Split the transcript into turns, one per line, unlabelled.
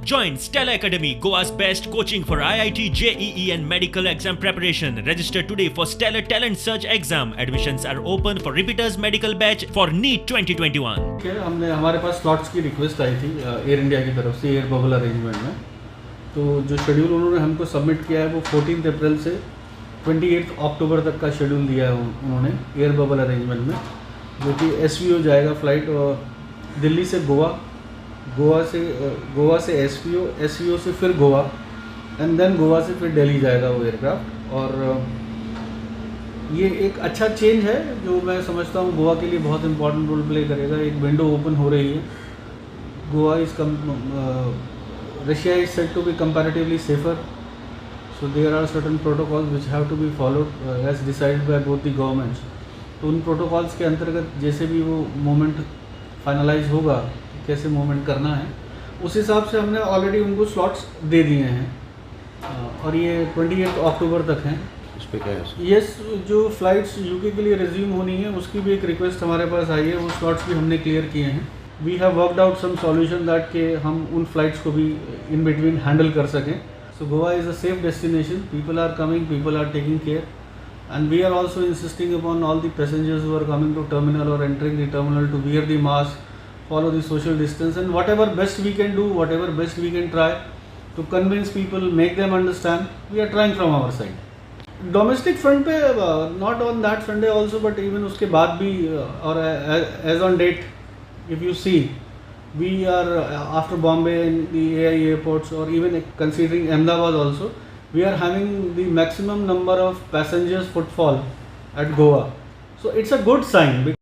Join Stella Academy, Goa's best coaching for IIT, JEE and medical exam preparation. Register today for Stellar Talent Search exam. Admissions are open for repeaters medical batch for NEET 2021.
हमने हमारे पास slots की request आई थी air India की तरफ से air bubble arrangement में। तो जो शेड्यूल उन्होंने हमको सबमिट किया है वो 14 अप्रैल से 28 अक्टूबर तक का शेड्यूल दिया है उन्होंने एयर बबल अरेंजमेंट में, जो कि SVO जाएगा फ्लाइट और दिल्ली से गोवा, गोवा से SVO से फिर गोवा एंड देन गोवा से फिर दिल्ली जाएगा वो एयरक्राफ्ट। और ये एक अच्छा चेंज है जो मैं समझता हूँ गोवा के लिए बहुत इंपॉर्टेंट रोल प्ले करेगा। एक विंडो ओपन हो रही है। Goa is Russia is said to be comparatively safer, so there are certain protocols which have to be followed as decided by both the governments. तो उन प्रोटोकॉल्स के अंतर्गत जैसे भी वो मोमेंट फाइनलाइज होगा, कैसे मूवमेंट करना है, उस हिसाब से हमने ऑलरेडी उनको स्लॉट्स दे दिए हैं और ये 28 अक्टूबर तक हैं।
इस पे क्या है?
यस, जो फ्लाइट्स यूके के लिए रिज्यूम होनी है उसकी भी एक रिक्वेस्ट हमारे पास आई है। वो स्लॉट्स भी हमने क्लियर किए हैं। We have worked out some solution that के हम उन फ्लाइट्स को भी इन बिटवीन हैंडल कर सकें। So Goa is a safe destination, people are coming, people are taking care and we are also insisting upon all the passengers who are coming to terminal or entering the terminal to wear the mask, follow the social distance, and whatever best we can do, whatever best we can try to convince people, make them understand, we are trying from our side. Domestic front पे not on that Sunday also, but even उसके बाद भी और as on date, if you see, we are after Bombay and the AI airports, or even considering Ahmedabad also, we are having the maximum number of passengers footfall at Goa. So it's a good sign.